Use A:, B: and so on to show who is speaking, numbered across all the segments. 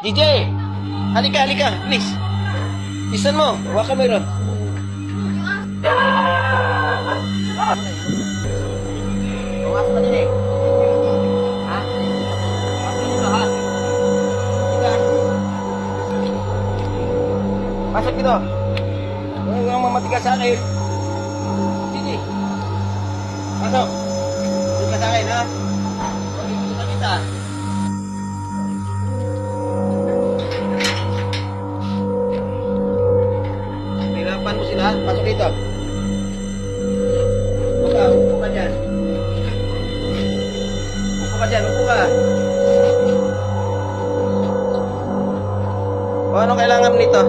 A: DJ! Halika, halika, please. Isan mo, huwag ka meron. Bukas pa din eh. Ha? Bukas pa dito, ha? Halika. Pasok dito. Huwag kang mamatigas sa akin. DJ. Pasok. Dito ka sa akin, ha? Huwag ikutan kita. Hirapan mo sila. Pasok dito. Upo ka dyan. Upo ka dyan, upo ka. O, ano kailangan mo nito?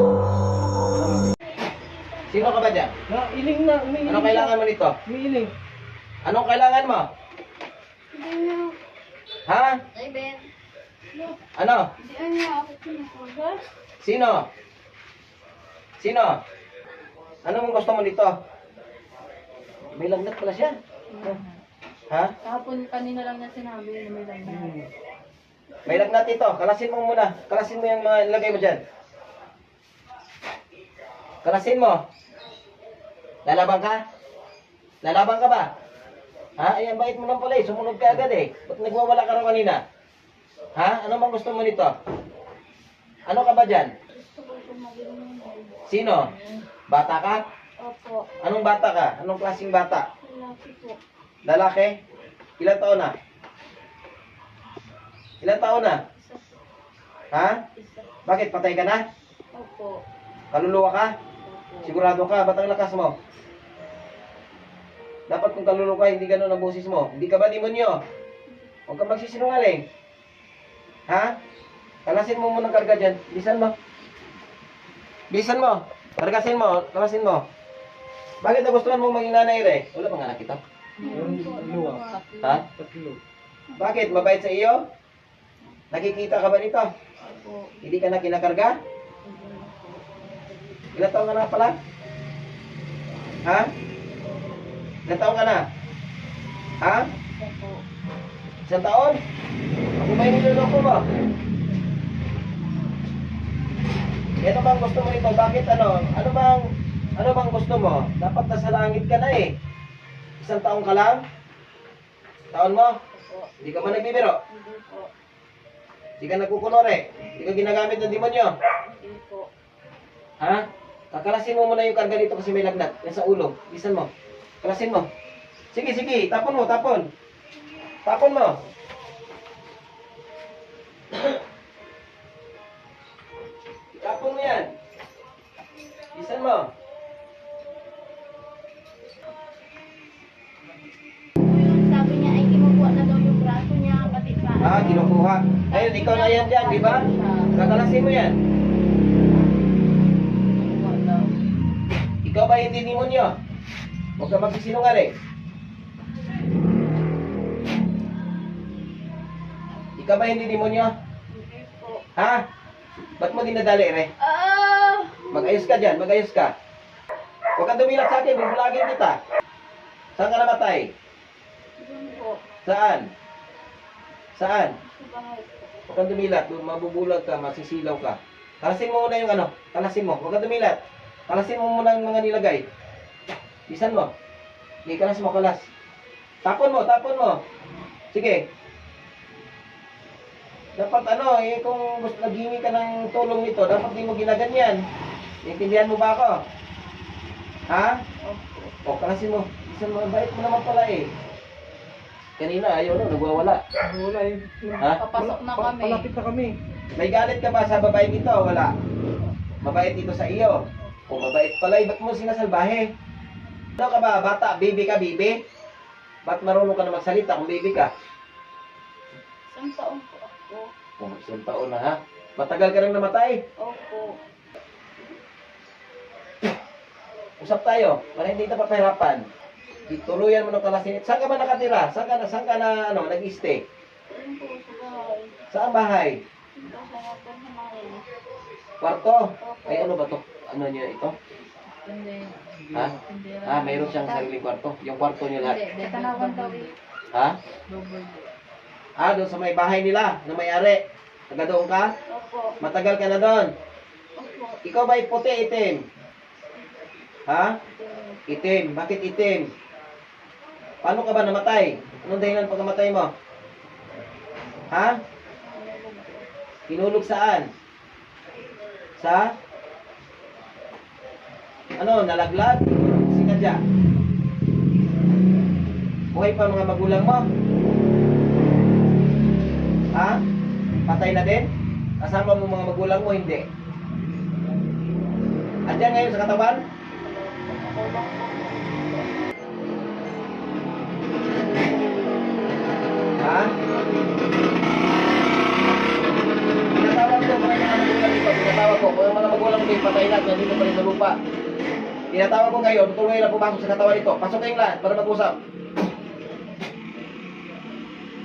A: Sino ka ba dyan?
B: Iling na, umiiling.
A: Ano kailangan mo nito?
B: Umiiling.
A: Anong kailangan mo? Ha?
C: Ay, Ben.
A: Ano?
C: Hindi niya ako pinakuha.
A: Sino? Sino? Ano mong gusto mo dito? May lagnat pala siya. Ha?
C: Kahapon, kanina lang niya sinabi na may lagnat.
A: May lagnat ito. Kalasin mo muna. Kalasin mo yung mga ilagay mo dyan. Kalasin mo. Lalaban ka? Lalaban ka ba? Ha? Ay, ang bait mo lang pala eh. Sumunod ka agad eh. Ba't nagwawala ka raw kanina? Ha? Ano bang gusto mo nito? Ano ka ba dyan?
C: Gusto ko sumagin mo.
A: Sino? Bata ka?
C: Opo.
A: Anong bata ka? Anong klaseng bata?
C: Lalaki po.
A: Lalaki? Ilan taon na? Ilan taon na?
C: Isa po.
A: Ha?
C: Isa.
A: Bakit? Patay ka na?
C: Opo.
A: Kaluluwa ka?
C: Opo.
A: Sigurado ka? Ba't ang lakas mo? Dapat kung kaluluwa ka, hindi ganun ang boses mo. Hindi ka ba demonyo? Huwag ka magsisinungaling. Ha? Kalasin mo muna karga dyan. Bilisan mo. Bilisan mo. Kargasin mo. Kalasin mo. Bakit nagustuhan mo maging nanay re? Wala bang anak ito?
B: Dalawa.
A: Ha?
B: Tatlo.
A: Bakit? Mabait sa iyo? Nakikita ka ba nito?
C: Opo.
A: Hindi ka na kinakarga? Ilan taon ka na pala? Ha? Ilan taon ka na? Ha?
C: Isa po.
A: Isang taon? Ako ba yung niloloko mo? Ano bang gusto mo ito? Bakit ano? Ano bang gusto mo? Dapat nasa langit ka na eh. Isang taon ka lang? Taon mo?
C: Opo.
A: Hindi ka ba nagbibiro?
C: Hindi po.
A: Hindi ka nagkukunore? Hindi ka ginagamit ng demonyo?
C: Hindi po.
A: Ha? Kakalasin mo muna yung karga dito kasi may lagnat. Yan sa ulo. Bisan mo. Kalasin mo. Sige, sige. Tapon mo, tapon. Tapon mo. Tapon mo yan. Bisan mo.
C: Yung sabi niya ay kinukuha na daw yung braso niya, pati pa.
A: Ah, kinukuha. Ayun, ikaw na yan dyan, di ba? Kakalasin mo yan.
C: Kinukuha daw.
A: Ikaw ba hindi demonyo? Huwag ka magsisinungaling. Ikaw ba hindi demonyo?
C: Hindi po.
A: Ha? Ba't mo dinadali, re?
C: Ah!
A: Mag-ayos ka dyan, mag-ayos ka. Huwag kang dumilat sa akin, bubulagin kita. Saan ka namatay?
C: Doon po.
A: Saan? Saan?
C: Sa bahay po.
A: Huwag kang dumilat, mabubulag ka, masisilaw ka. Kalasin mo muna yung ano, kalasin mo. Huwag kang dumilat. Kalasin mo muna yung mga nilagay. Bisan mo. Sige, kalas mo, kalas. Tapon mo, tapon mo. Sige. Dapat ano, kung gusto naghingi ka ng tulong nito, dapat di mo ginaganyan. Intindihan mo ba ako? Ha? O, kalasin mo. Bisan mo, bait mo naman pala eh. Kanina, ayaw no, nagwawala.
B: Wala eh.
A: Ha?
C: Papasok na kami.
B: Palapit na kami.
A: May galit ka ba sa babae dito? Wala. Mabait dito sa iyo. O mabait pala, ba't mo sinasalbahe? Ano ka ba? Bata, baby ka, baby? Ba't marunong ka na magsalita kung baby ka?
C: Isang taon po ako.
A: O, isang taon na ha? Matagal ka nang namatay?
C: Opo.
A: Usap tayo, para hindi na papahirapan. Tuluyan mo ng kalasinit. Saan ka ba nakatira? Saan ka na, ano, nag-stay?
C: Doon po sa bahay.
A: Saan bahay?
C: Doon sa hapon na namin.
A: Kwarto? Ay, ano ba to? Ano niya ito?
C: Hindi.
A: Ha?
C: Hindi.
A: Ah, mayroon siyang sariling kwarto. Yung kwarto niya lahat.
C: Hindi. Tanawan daw eh.
A: Ha?
C: Double.
A: Ah, doon sa may bahay nila, na may-ari. Taga doon ka?
C: Opo.
A: Matagal ka na doon?
C: Opo.
A: Ikaw ba'y puti, itim? Ha? Itim. Bakit itim? Paano ka ba namatay? Anong dahilan pagkamatay mo? Ha? Tinulog saan? Sa? Ano, nalaglag? Sinadya? Buhay pa mga magulang mo? Ha? Patay na din? Kasama mo mga magulang mo? Hindi. Andiyan ngayon sa katawan? Ha? Tinatawag ko mga magulang ito. Tinatawag ko. Kung mga magulang mo yung patay na, nandito pa rin sa lupa. Tinatawag ko kayo. Tuloy na pumasok sa katawan ito. Pasok kayong lahat para mag-usap.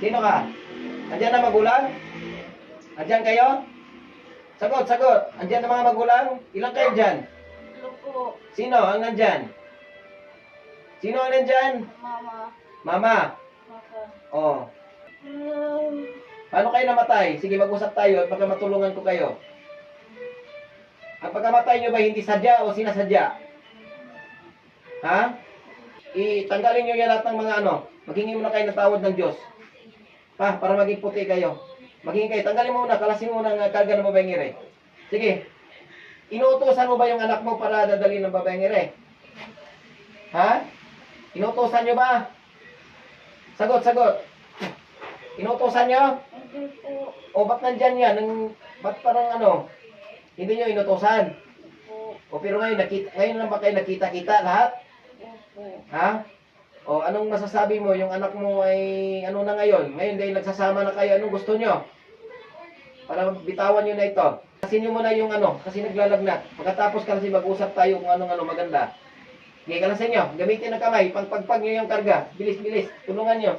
A: Sino ka? Andiyan na magulang? Andiyan kayo? Sagot, sagot. Andiyan na mga magulang? Ilang kayo dyan?
C: Hello po.
A: Sino ang nandyan? Sino ang nandyan?
C: Mama.
A: Mama.
C: Papa.
A: Oh. Paano kayo namatay? Sige, mag-usap tayo at baka matulungan ko kayo. Ang pagkamatay nyo ba hindi sadya o sinasadya? Ha? Itanggalin nyo yan lahat ng mga ano. Maghingi muna kayo ng tawad ng Diyos. Pa, para maging puti kayo. Maghingi kayo. Tanggalin mo muna. Kalasin mo ng karga ng babaeng ire. Sige. Inuutosan mo ba yung anak mo para dadalhin ng babaeng ire? Ha? Inuutosan nyo ba? Sagot, sagot. Inuutosan nyo?
C: Hindi po.
A: O ba't nandyan yan? Ba't parang ano? Hindi nyo inutosan.
C: Po.
A: O pero ngayon lang ba kayo nakita-kita lahat?
C: Opo.
A: Ha? O anong masasabi mo? Yung anak mo ay ano na ngayon? Ngayon dahil nagsasama na kayo, anong gusto nyo? Para bitawan nyo na ito. Kasi nyo muna yung ano, kasi naglalagnat. Pagkatapos kasi mag-usap tayo kung anong maganda. Sige, kalasin nyo. Gamitin ng kamay. Pagpagpag nyo yung karga. Bilis, bilis. Tulungan nyo.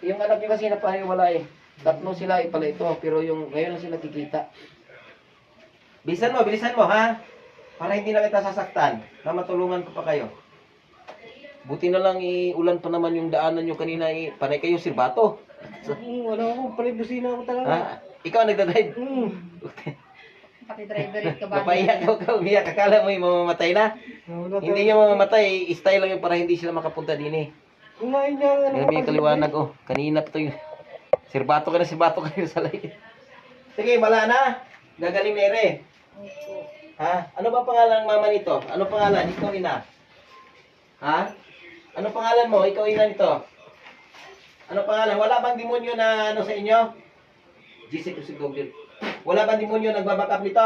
A: Yung anak nyo kasi napahiwala eh. Tatlo sila pala ito. Pero yung ngayon lang sila kikita. Bilisan mo ha. Para hindi na kita sasaktan. Na matulungan ko pa kayo. Buti na lang ulan pa naman yung daanan nyo kanina panay kayo sirbato.
B: Wala ako, palibusina ako talaga.
A: Ha? Ikaw ang nagdadrive.
C: Pati driver ka ba?
A: Napaiyak ka, umiyak. Akala mo yung mamamatay na.
B: Wala
A: Hindi niya mamamatay. Style lang yung para hindi sila makapunta din eh.
B: Kumain niya,
A: Grabe yung kaliwanag oh. Kanina pa to yung sirbato kayo sa light. Sige, wala na. Gagaling na ere.
C: Opo.
A: Ha? Ano ba pangalan ng mama nito? Ano pangalan? Ikaw ina. Ha? Ano pangalan mo? Ikaw ina nito. Ano pangalan? Wala bang demonyo na ano sa inyo? GC to si Google. Wala bang demonyo nagbabakap nito?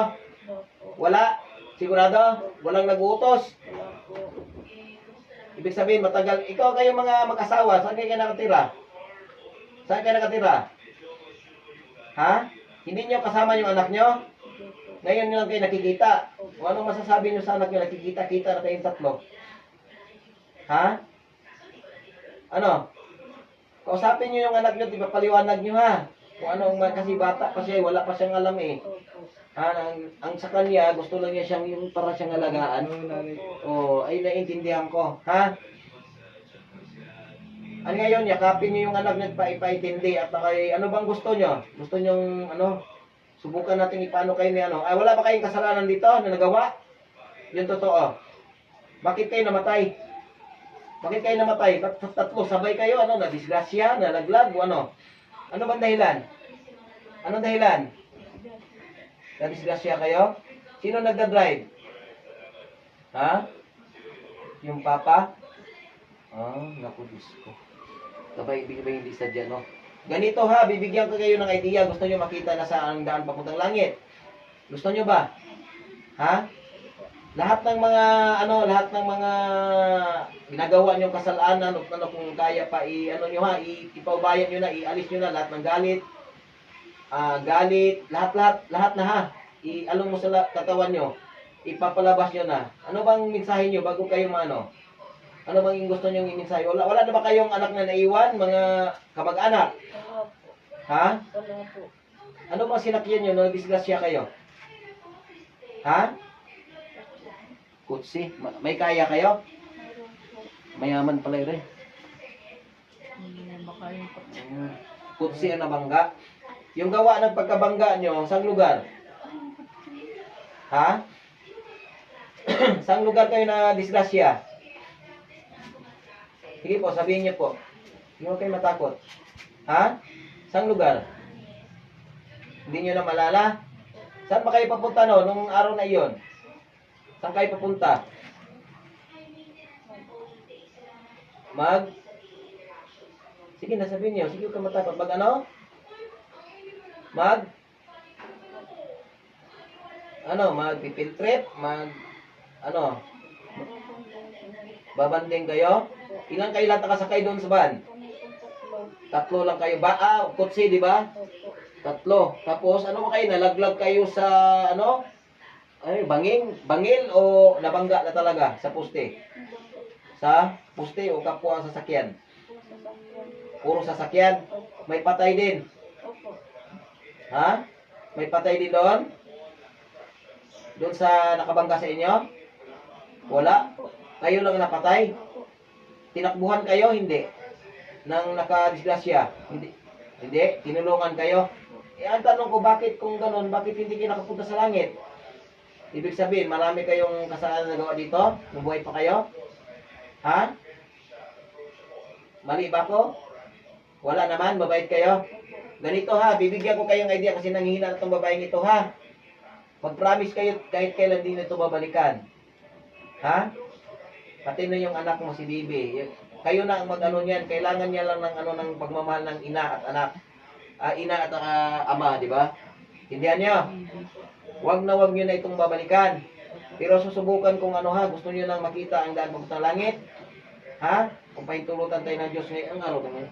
C: Opo.
A: Wala? Sigurado? Walang nag-uutos?
C: Wala po.
A: Ibig sabihin, matagal. Ikaw kayo mga mag-asawa, saan kayo nakatira? Saan kayo nakatira? Ha? Hindi nyo kasama yung anak nyo? Ngayon nyo lang kayo nakikita. O anong masasabi nyo sa anak nyo? Nakikita-kita na kayong tatlo. Ha? Ano? Kausapin nyo yung anak nyo, di ba paliwanag nyo ha? Kung ano, kasi bata pa siya, wala pa siyang alam eh.
C: Opo.
A: Ang sa kanya, gusto lang niya siyang yung para siyang alagaan. Oh, ay naiintindihan ko. Ha? Ano ngayon, yakapin niyo yung anak niyo ipaintindi at kay ano bang gusto niyo? Gusto niyo ano? Subukan natin ipaano kayo ni ano. Ay wala ba kayong kasalanan dito na nagawa? Yung totoo. Bakit kayo namatay? Bakit kayo namatay? Tatlo sabay kayo ano, na disgrasya, nalaglag o ano? Ano bang dahilan? Anong dahilan? Na-disgrasya kayo? Sino nagda-drive? Ha? Yung papa? Ah, naku, Diyos ko. Kabay, hindi sadya, no? Ganito ha, bibigyan ko kayo ng idea. Gusto nyo makita na saan ang daan papuntang langit? Gusto nyo ba? Ha? Lahat ng mga ginagawa nyo kasalanan, ano kung kaya pa, ipaubayan nyo na, ialis nyo na lahat ng galit, lahat na ha. Along mo sa katawan nyo, ipapalabas nyo na. Ano bang mensahe nyo bago kayo maano? Ano bang gusto nyo i-mensahe? Wala na ba kayong anak na naiwan, mga kamag-anak?
C: Wala po.
A: Ha?
C: Wala po.
A: Ano bang sinakyan nyo nung disgrasya kayo? Ha? Kutsi. May kaya kayo?
C: Mayroon po.
A: Mayaman pala rin.
C: Hindi na baka yung
A: Kutsi ang nabangga. Yung gawa ng pagkabangga nyo, saan lugar? Ha? Saan lugar kayo na disgrasya? Sige po, sabihin niyo po. Hindi mo kayo matakot. Ha? Saan lugar? Hindi nyo na malala? Saan ba kayo papunta no, nung araw na iyon? Saan kayo papunta? Sige na, sabihin niyo. Sige, huwag ka matakot. Mag ano? Mag-field trip? Babanding kayo? Ilan kayo lahat nakasakay doon sa van? Tatlo lang kayo. Kutsi, di ba? Tatlo. Tapos, ano ba kayo? Nalaglag kayo sa, bangil o nabangga na talaga sa poste? Sa poste o kapwa ang sasakyan? Puro sasakyan? May patay din? Ha? May patay din doon? Doon sa nakabangga sa inyo? Wala? Kayo lang napatay? Tinakbuhan kayo? Hindi. Nang nakadisgrasya? Hindi. Hindi? Tinulungan kayo? Ang tanong ko, bakit kung ganun, bakit hindi kayo nakapunta sa langit? Ibig sabihin, marami kayong kasalanan na gawa dito? Nabuhay pa kayo? Ha? Mali ba ko? Wala naman, mabait kayo? Ganito ha, bibigyan ko kayong idea kasi nanghihina na itong babaeng ito ha. Mag-promise kayo kahit kailan din ito babalikan. Ha? Pati na yung anak mo si Bibi. Kayo na ang mag-ano niyan. Kailangan niya lang ng pagmamahal ng ina at anak. Ina at ama, di ba? Hindihan niyo. Wag na itong babalikan. Pero susubukan kung gusto niyo nang makita ang daan papuntang langit. Ha? Kung pahintulutan tayo ng Diyos ngayon, ang araw naman.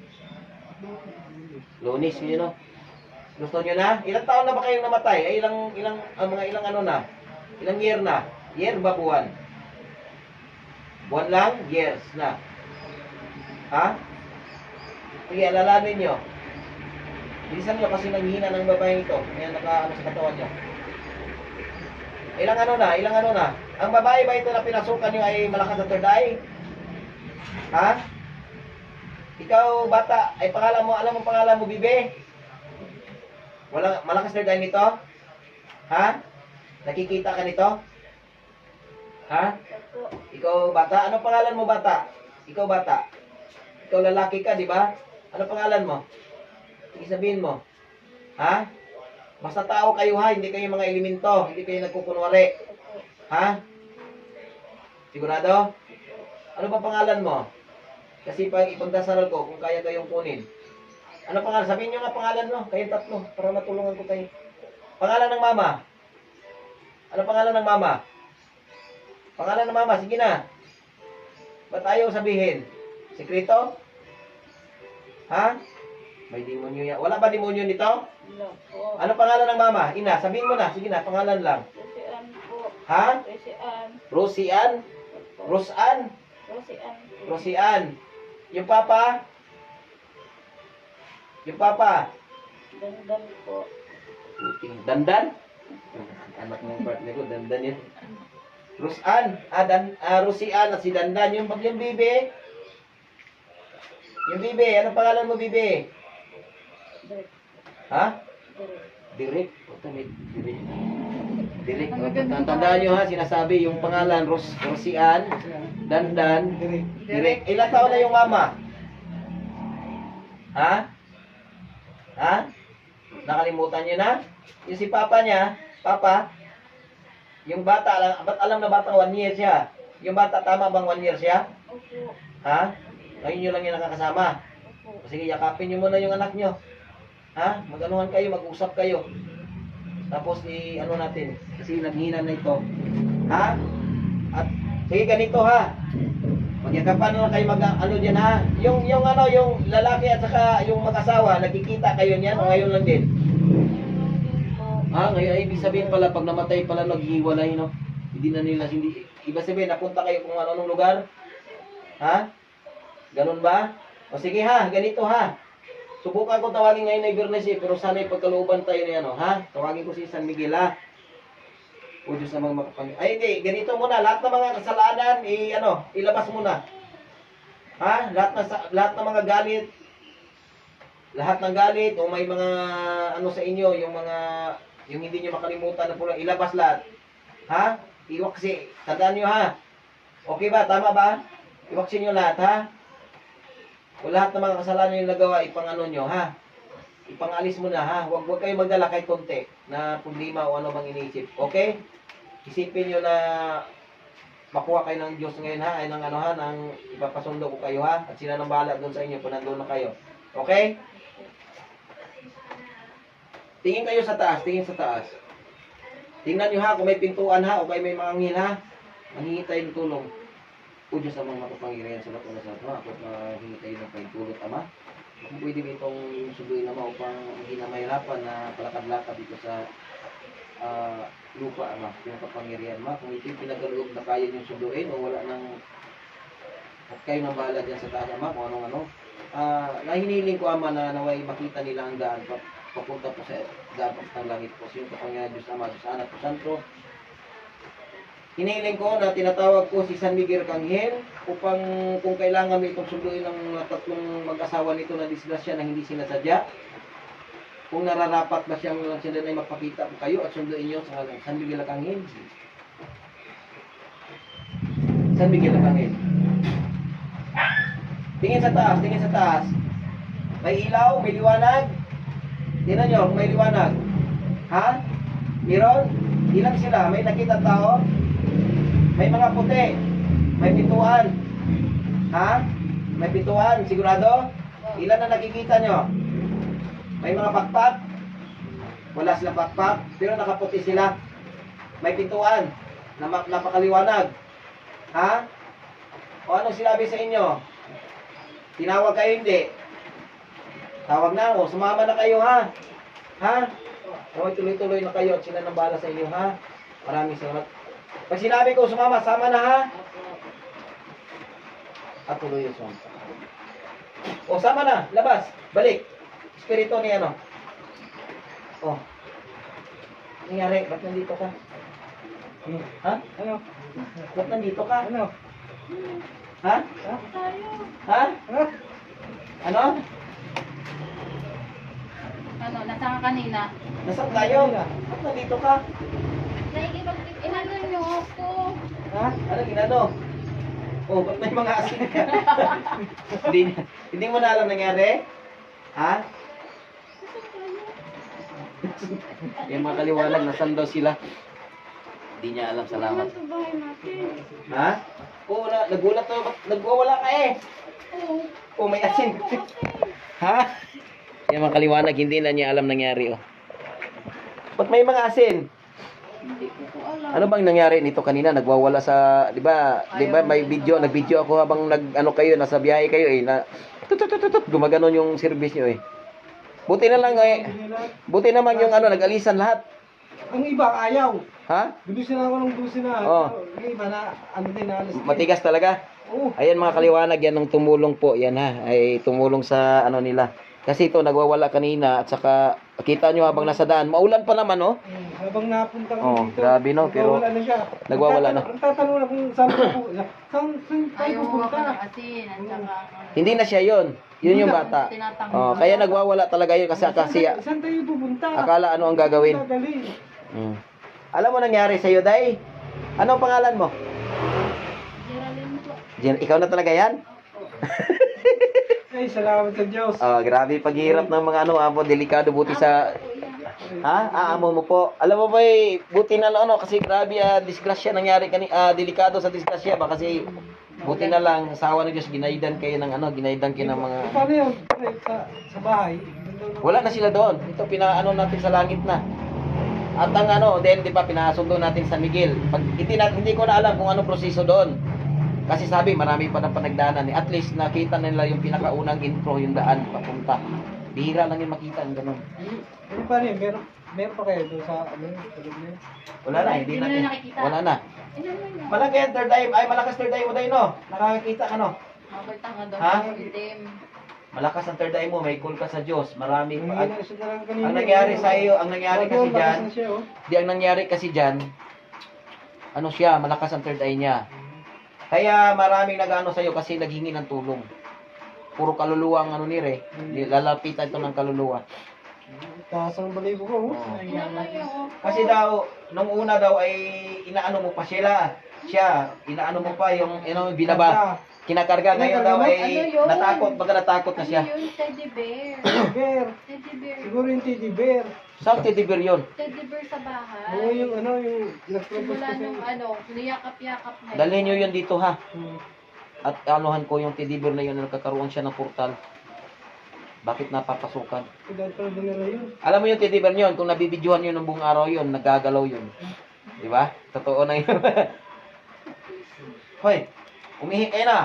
A: Lunis, yun no? Gusto niyo na? Ilang taon na ba kayong namatay? Ilang year na? Year ba buwan? Buwan lang? Years na. Ha? Sige, alalamin nyo. Bilisan nyo kasi nanghihina ng babaeng ito. Ngayon sa katawan nyo. Ilang na? Ang babae ba ito na pinasukan nyo ay malakas na third eye? Ha? Ikaw, bata, ay alam mo pangalan mo, Bibi? Malakas third eye nito? Ha? Nakikita ka nito? Ha? Ikaw, bata? Ano pangalan mo, bata? Ikaw, bata? Ikaw, lalaki ka, di ba? Ano pangalan mo? Sige, sabihin mo. Ha? Basta tao kayo ha, hindi kayo mga elemento, hindi kayo nagkukunwari. Ha? Sigurado? Ano ba pangalan mo? Kasi pag ipagdasaral ko, kung kaya kayong kunin. Ano pangalan? Sabihin nyo nga pangalan mo, kayong tatlo, para matulungan ko kayo. Pangalan ng mama? Ano pangalan ng mama? Pangalan ng mama, sige na. Ba't ayaw sabihin? Sekreto? Ha? May demonyo yan. Wala ba demonyo nito?
C: Wala po.
A: Ano pangalan ng mama? Ina, sabihin mo na. Sige na, pangalan lang.
C: Rosian po.
A: Ha?
C: Rosian.
A: Rosian? Rosan?
C: Rosian.
A: Rosian. Yung papa? Yung papa?
C: Dandan po.
A: Dandan? Anak ng partner ko, Dandan yun. Rosan? Rosian at si Dandan. Yung bibi? Yung bibi, anong pangalan mo, bibi?
C: Direk.
A: Ha?
C: Direk.
A: Direk. Direk. Tandaan nyo ha, sinasabi yung pangalan, Rosian, Dandan, Direk. Ilang taon na yung mama? Ha? Ha? Nakalimutan nyo na? Yung si papa niya, yung bata, ba't alam na batang 1 year siya? Yung bata, tama bang 1 year siya?
C: Opo.
A: Ha? Ngayon nyo lang yung nakakasama.
C: Opo.
A: Sige, yakapin nyo muna yung anak nyo. Ha? Mag-anuhan kayo, mag-usap kayo. Tapos natin. Kasi naghihina na ito. Ha? At sige, ganito ha. Magyakapan na kayo dyan ha. Yung lalaki at saka yung mag-asawa, nagkikita kayo niyan o ngayon lang din? Ha? Ngayon ay ibig sabihin pala, pag namatay pala naghiwalay, no? Hindi na nila, ibig sabihin, napunta kayo kung anong lugar? Ha? Ganun ba? O sige ha, ganito ha. Subukan ko tawagin ngayon na Ibernes pero sana'y pagkalooban tayo na yan, ha? Tawagin ko si San Miguel, ha? O Diyos namang makapangin. Ay, hindi. Ganito muna. Lahat ng mga kasalanan, ilabas muna. Ha? Lahat ng mga galit. lahat ng galit o may mga ano sa inyo, yung hindi nyo makalimutan na pula, ilabas lahat. Ha? Iwaksi. Tandaan nyo ha. Okay ba? Tama ba? Iwaksin nyo lahat ha. O lahat ng mga kasalanan yung nagawa, ipang-ano nyo ha. Ipang-alis mo na ha. Huwag kayo magdala kahit konti na problema o ano bang iniisip. Okay? Isipin nyo na makuha kayo ng Diyos ngayon ha. Ay ng ano ha, ng ipapasundo ko kayo ha. At sila nang bahala doon sa inyo kung nandun na kayo. Okay? Tingin kayo sa taas, tingin sa taas. Tingnan nyo ha, kung may pintuan ha, o kaya may mga anghel ha. Manghingi tayo ng tulong. O Diyos amang makapangyarihan sa lahat ng nasa ato. Ako manghingi tayo ng pahintulot, Ama. Kung pwede ba itong sunduin, Ama, upang hindi na mahirapan na palakad-lakad dito sa lupa, Ama. Yung kapangyarihan, Ama. Kung ito'y pinagaloob na kaya niyong sunduin o wala nang at kayo nang bahala dyan sa taas, Ama, kung anong-ano. Nahiniling ko, Ama, na naway makita nila ang daan papunta po sa dapat ng langit po. Yung kapangyarihan Diyos Ama, Diyos Anak, Diyos Santo. Hiniling ko na tinatawag ko si San Miguel Arcangel upang kung kailangan may itong sunduin ng tatlong mag-asawa nito na disgrasya na hindi sinasadya. Kung nararapat ba siyang sila ay magpakita po kayo at sunduin niyo sa San Miguel Arcangel. San Miguel Arcangel. Tingin sa taas, tingin sa taas. May ilaw, may liwanag. Tingnan nyo, may liwanag. Ha? Meron? Ilan sila? May nakita tao? May mga puti. May pintuan. Ha? May pintuan, sigurado? Ilan na nakikita nyo? May mga pakpak? Wala silang pakpak, pero nakaputi sila. May pintuan. Napakaliwanag. Ha? O anong sinabi sa inyo? Tinawag kayo hindi? Tawag na ako. Sumama na kayo ha? Ha? O tuloy-tuloy na kayo at sila nang bahala sa inyo ha? Maraming salamat. Pag sinabi ko sumama, sama na ha? At tuloy yung sumama. O sama na, labas, balik. Espiritu ni ano? O. Nangyari, ba't nandito ka? Ha?
B: Ano?
A: Ba't nandito ka?
B: Ano?
A: Ha?
B: Ha?
A: Ha?
B: Ha?
A: Ano?
C: Ano, nasa ka kanina?
A: Nasaan tayo? Ba't nandito ka?
C: Inano niyo ako.
B: Ha?
A: Ano ginano? Oh, ba't may mga asin ka? hindi mo na alam nangyari? Ha? Yung mga kaliwanag, nasan daw sila? Hindi niya alam, salamat.
C: Sa bahay natin.
A: Ha? Oo, nagulat to. Ba't nagwawala ka eh?
C: Oo.
A: Oh, may asin. Ha? Yung mga kaliwanag, hindi na niya alam nangyari, oh. Ba't may mga asin?
C: Hindi ko alam.
A: Ano bang nangyari nito kanina? Nagwawala sa, 'di ba? 'Di ba may video, nag-video ako habang nag-ano kayo, nasa biyahe kayo eh na tutututut gumaganon yung service niyo eh. Buti na lang eh. Buti naman yung ano, nag-alisan lahat.
B: Ang iba, ayaw.
A: Ha?
B: Binusin ako ng busin na.
A: Oo.
B: Ang iba na, ano din, alas.
A: Matigas talaga.
B: Oo.
A: Ayan mga kaliwanag, yan ng tumulong po. Yan ha, ay tumulong sa ano nila. Kasi ito nagwawala kanina at saka kita nyo habang nasa daan. Maulan pa naman, oh.
B: Habang napunta ko
A: Oo,
B: dito.
A: grabe, no, pero
B: nagwawala na siya.
A: nagwawala na.
B: Ang tatanong na kung saan ko. Saan tayo
C: Ayaw ko
B: pupunta?
C: ng asin. At saka,
A: Hindi na siya 'yon. Yun yung bata. Oh, kaya nagwawala talaga yun kasi
B: Saan tayo pupunta?
A: akala ano ang gagawin.
B: Dadali.
A: Alam mo nangyari sa iyo, Day? Anong pangalan mo?
C: Geraldine po.
A: Ikaw na talaga yan?
B: Ay, salamat sa Diyos.
A: Oh, grabe paghihirap ng mga ano, amo, delikado buti sa ha? Amo mo po. Alam mo ba, buti na lang ano kasi grabe disgrasya nangyari delikado sa disgrasya ba kasi buti na lang asawa ng Diyos ginaidan kayo ng ano, ginaidan kayo ng mga
B: Paano yun? Sa bahay?
A: wala na sila doon. Ito pinaano natin sa langit na. At ang ano, then di ba pinasundo natin sa Miguel. Pag hindi ko na alam kung anong proseso doon. Kasi sabi, marami pa ng panagdaanan eh. At least nakita nila yung pinakaunang intro, yung daan papunta. Bihira lang yung makita ng ganun.
B: Ano pa rin? Meron pa kayo doon sa ano? Tulog na yun?
A: Wala na, hindi
C: Hindi na
A: natin.
C: nakikita.
A: Wala na. Malaki ang third eye, ay malakas third eye mo tayo no. Nakakita ka no.
C: Mabalik nga daw.
A: Ha?
C: Itim.
A: Malakas ang third eye mo, may cool ka sa Diyos. Marami
B: Hindi
A: pa.
B: na siya na lang kanina.
A: Ang nangyari sa iyo, ang nangyari kasi
B: Bago,
A: diyan,
B: bakas na siya, oh.
A: ang nangyari kasi diyan, ano siya, malakas ang third eye niya. Kaya maraming nag-ano sa iyo kasi naghingi ng tulong. puro kaluluwa ang ano nire. Lalapitan ito ng kaluluwa.
B: Taas ang balibo ko.
A: Oo.
C: Tingnan mo yung
A: Kasi daw, nung una daw ay inaano mo pa sila. Siya, inaano mo pa yung binaba. Kinakarga ngayon daw ay
C: Ano yun?
A: natakot, baka natakot na siya.
C: Ano yung teddy bear?
B: Bear.
C: Teddy bear.
B: Siguro yung teddy bear.
A: Saan teddy bear yun?
C: Teddy bear sa bahay.
B: Oo, yung nag-propose
C: Simula
B: ko
C: nung
B: sa'yo.
C: niyakap-yakap na.
A: Dalhin nyo yun dito ha.
B: Hmm.
A: At anuhan ko yung teddy bear na yun na nagkakaroon siya ng portal. Bakit napapasukan?
B: Dahil pala dinala yun.
A: Alam mo yung teddy bear yun, kung nabibidyohan yun ng buong araw yun, nagagalaw yun. Di ba? Totoo na yun. Hoy, umihi kayo na.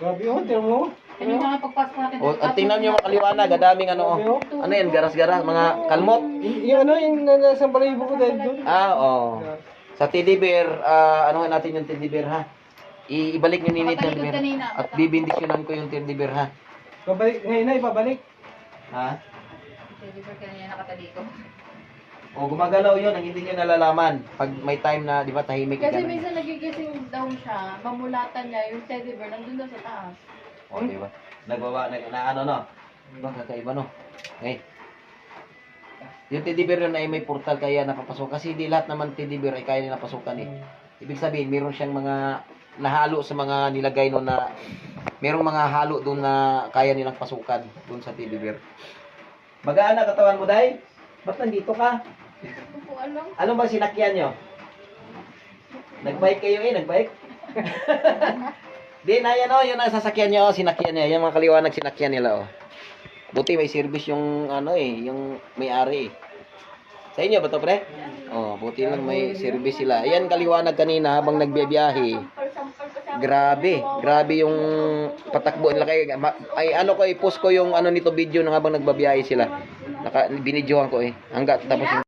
B: Grabe yun, tira mo.
C: Ano yung mga pagpasok natin?
A: O, at tingnan nyo mga kaliwanag, daming ano. Oh. Ano yan, garas-garas, mga kalmot.
B: Yung nasa balibo ko dahil doon.
A: Ah, oo. Sa teddy bear, anuhan natin yung teddy bear ha. Ibalik nyo ni teddy bear. At bibindisyonan ko yung teddy bear ha.
B: Babalik, ngayon na, ibabalik.
A: Ha?
C: Teddy bear kanina nakataliko.
A: O gumagalaw yun, ang hindi nyo nalalaman. Pag may time na, di ba, tahimik ka
C: Kasi
A: na.
C: minsan nagigising daw siya, mamulatan niya yung teddy bear nandun daw sa taas.
A: O, di ba? Nagbawa, na ano, no? Diba, kakaiba, no? Okay. Yung teddy bear yun ay may portal kaya napapasok. Kasi hindi lahat naman teddy bear ay kaya nila pasukan eh. Ibig sabihin, meron siyang mga nahalo sa mga nilagay no na merong mga halo doon na kaya nilang pasukan doon sa teddy bear. Magaan na katawan mo, Day? Ba't nandito ka?
C: Hindi ko alam.
A: Ano ba sinakyan nyo? Nagbike kayo nagbike? Di na yan yun ang sasakyan nyo, sinakyan niya. Yung mga kaliwanag sinakyan nila Buti may service yung yung may-ari Sa inyo ba to, pre? Buti lang may service sila. Ayan kaliwanag kanina habang nagbibiyahe. Grabe yung patakbo nila ay ano ko i-post ko yung ano nito video nung habang nagbabiyahe sila. Binidyohan ko hanggang tapos yung